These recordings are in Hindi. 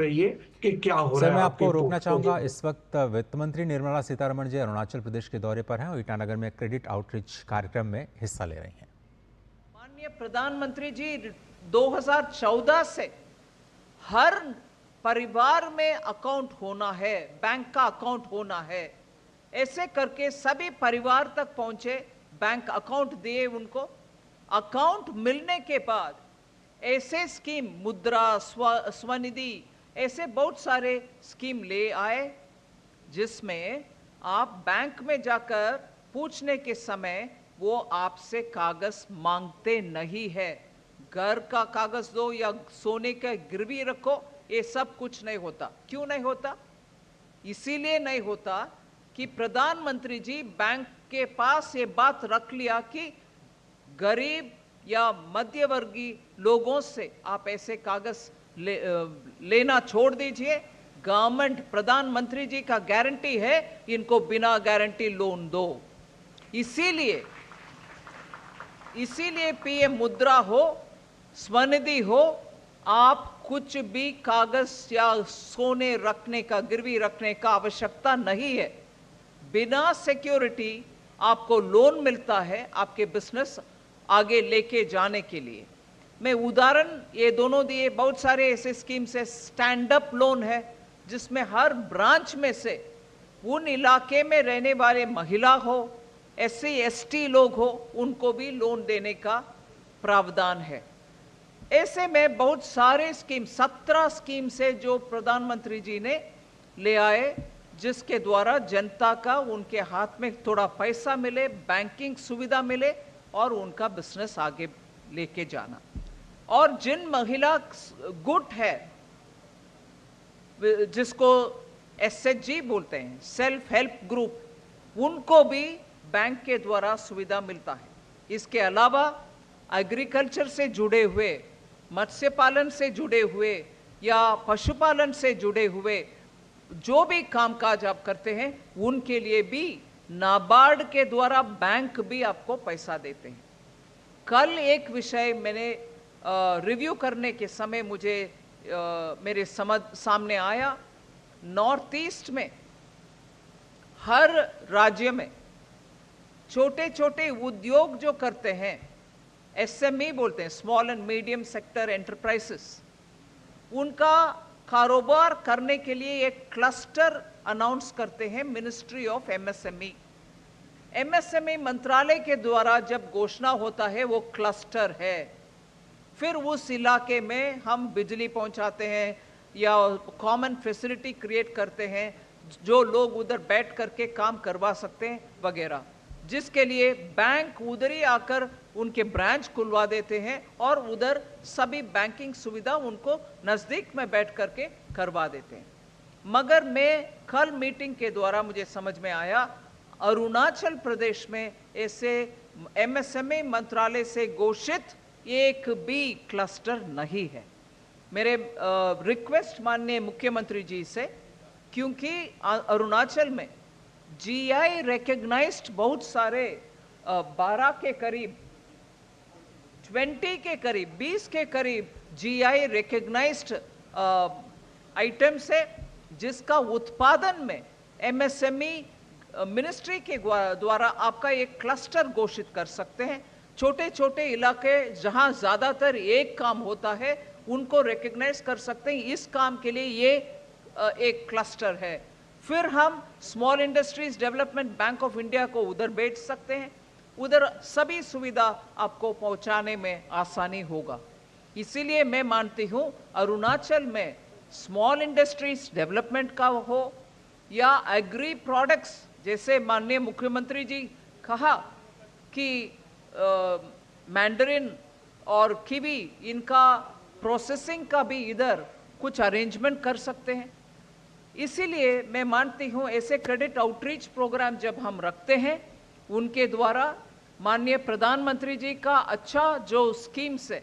रही है कि क्या हो रहा सर, है मैं आपके आपको रोकना चाहूंगा। पोर्टफोलियो में। इस वक्त वित्त मंत्री निर्मला सीतारमण जी अरुणाचल प्रदेश के दौरे पर हैं और ईटानगर में क्रेडिट आउटरीच कार्यक्रम में हिस्सा ले रही हैं। माननीय प्रधानमंत्री जी 2014 से हर परिवार में अकाउंट होना है, बैंक का अकाउंट होना है, ऐसे करके सभी परिवार तक पहुंचे, बैंक अकाउंट दिए उनको। अकाउंट मिलने के बाद ऐसे स्कीम मुद्रा स्वनिधि ऐसे बहुत सारे स्कीम ले आए, जिसमें आप बैंक में जाकर पूछने के समय वो आपसे कागज मांगते नहीं है। घर का कागज दो या सोने का गिरवी रखो, ये सब कुछ नहीं होता। क्यों नहीं होता? इसीलिए नहीं होता कि प्रधानमंत्री जी बैंक के पास ये बात रख लिया कि गरीब या मध्यवर्गीय लोगों से आप ऐसे कागज लेना छोड़ दीजिए। गवर्नमेंट प्रधानमंत्री जी का गारंटी है, इनको बिना गारंटी लोन दो। इसीलिए पीएम मुद्रा हो, स्वनिधि हो, आप कुछ भी कागज या सोने रखने का, गिरवी रखने का आवश्यकता नहीं है। बिना सिक्योरिटी आपको लोन मिलता है आपके बिजनेस आगे लेके जाने के लिए। मैं उदाहरण ये दोनों दिए, बहुत सारे ऐसे स्कीम्स है। स्टैंड अप लोन है, जिसमें हर ब्रांच में से उन इलाके में रहने वाले महिला हो, एससी एसटी लोग हो, उनको भी लोन देने का प्रावधान है। ऐसे में बहुत सारे स्कीम, 17 स्कीम से जो प्रधानमंत्री जी ने ले आए, जिसके द्वारा जनता का उनके हाथ में थोड़ा पैसा मिले, बैंकिंग सुविधा मिले और उनका बिजनेस आगे लेके जाना। और जिन महिला गुट है, जिसको एसएचजी बोलते हैं, सेल्फ हेल्प ग्रुप, उनको भी बैंक के द्वारा सुविधा मिलता है। इसके अलावा एग्रीकल्चर से जुड़े हुए, मत्स्य पालन से जुड़े हुए या पशुपालन से जुड़े हुए जो भी कामकाज आप करते हैं, उनके लिए भी नाबार्ड के द्वारा बैंक भी आपको पैसा देते हैं। कल एक विषय मैंने रिव्यू करने के समय मुझे मेरे सामने आया। नॉर्थ ईस्ट में हर राज्य में छोटे छोटे उद्योग जो करते हैं, एसएमई बोलते हैं, small and medium sector enterprises, उनका कारोबार करने के लिए एक क्लस्टर अनाउंस करते हैं मिनिस्ट्री ऑफ एमएसएमई। एमएसएमई मंत्रालय के द्वारा जब घोषणा होता है, वो क्लस्टर है। फिर उस इलाके में हम बिजली पहुंचाते हैं या कॉमन फैसिलिटी क्रिएट करते हैं, जो लोग उधर बैठ करके काम करवा सकते हैं वगैरह, जिसके लिए बैंक उधर ही आकर उनके ब्रांच खुलवा देते हैं और उधर सभी बैंकिंग सुविधा उनको नज़दीक में बैठ करके करवा देते हैं। मगर मैं कल मीटिंग के द्वारा मुझे समझ में आया, अरुणाचल प्रदेश में ऐसे एमएसएमई मंत्रालय से घोषित एक भी क्लस्टर नहीं है। मेरे रिक्वेस्ट माननीय मुख्यमंत्री जी से, क्योंकि अरुणाचल में जीआई रिकॉग्नाइज्ड बहुत सारे 12 के करीब, 20 के करीब, 20 के करीब जीआई रिकॉग्नाइज्ड आइटम्स है, जिसका उत्पादन में एमएसएमई मिनिस्ट्री के द्वारा आपका एक क्लस्टर घोषित कर सकते हैं। छोटे छोटे इलाके जहां ज्यादातर एक काम होता है, उनको रिकॉग्नाइज कर सकते हैं। इस काम के लिए ये एक क्लस्टर है। फिर हम small industries development bank of India को उधर भेज सकते हैं, उधर सभी सुविधा आपको पहुंचाने में आसानी होगा। इसीलिए मैं मानती हूं, अरुणाचल में स्मॉल इंडस्ट्रीज डेवलपमेंट का हो या एग्री प्रोडक्ट्स, जैसे माननीय मुख्यमंत्री जी कहा कि मैंडरिन और कीवी, इनका प्रोसेसिंग का भी इधर कुछ अरेंजमेंट कर सकते हैं। इसीलिए मैं मानती हूं, ऐसे क्रेडिट आउटरीच प्रोग्राम जब हम रखते हैं, उनके द्वारा माननीय प्रधानमंत्री जी का अच्छा जो स्कीम्स है,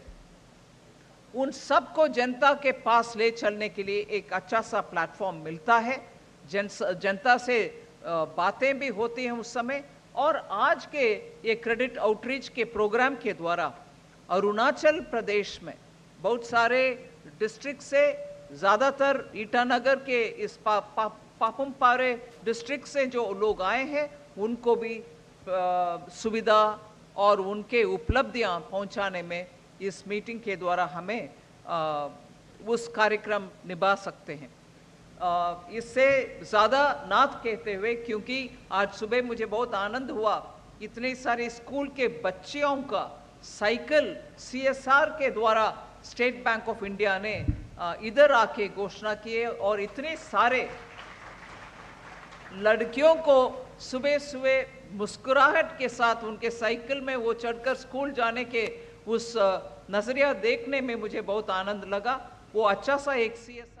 उन सबको जनता के पास ले चलने के लिए एक अच्छा सा प्लेटफॉर्म मिलता है। जनता से बातें भी होती हैं उस समय। और आज के ये क्रेडिट आउटरीच के प्रोग्राम के द्वारा अरुणाचल प्रदेश में बहुत सारे डिस्ट्रिक्ट से ज़्यादातर ईटानगर के इस पापमपारे डिस्ट्रिक्ट से जो लोग आए हैं उनको भी सुविधा और उनके उपलब्धियां पहुंचाने में इस मीटिंग के द्वारा हमें उस कार्यक्रम निभा सकते हैं। इससे ज़्यादा नात कहते हुए, क्योंकि आज सुबह मुझे बहुत आनंद हुआ, इतने सारे स्कूल के बच्चियों का साइकिल CSR के द्वारा स्टेट बैंक ऑफ इंडिया ने इधर आके घोषणा किए और इतने सारे लड़कियों को सुबह सुबह मुस्कुराहट के साथ उनके साइकिल में वो चढ़कर स्कूल जाने के उस नजरिया देखने में मुझे बहुत आनंद लगा। वो अच्छा सा एक CSR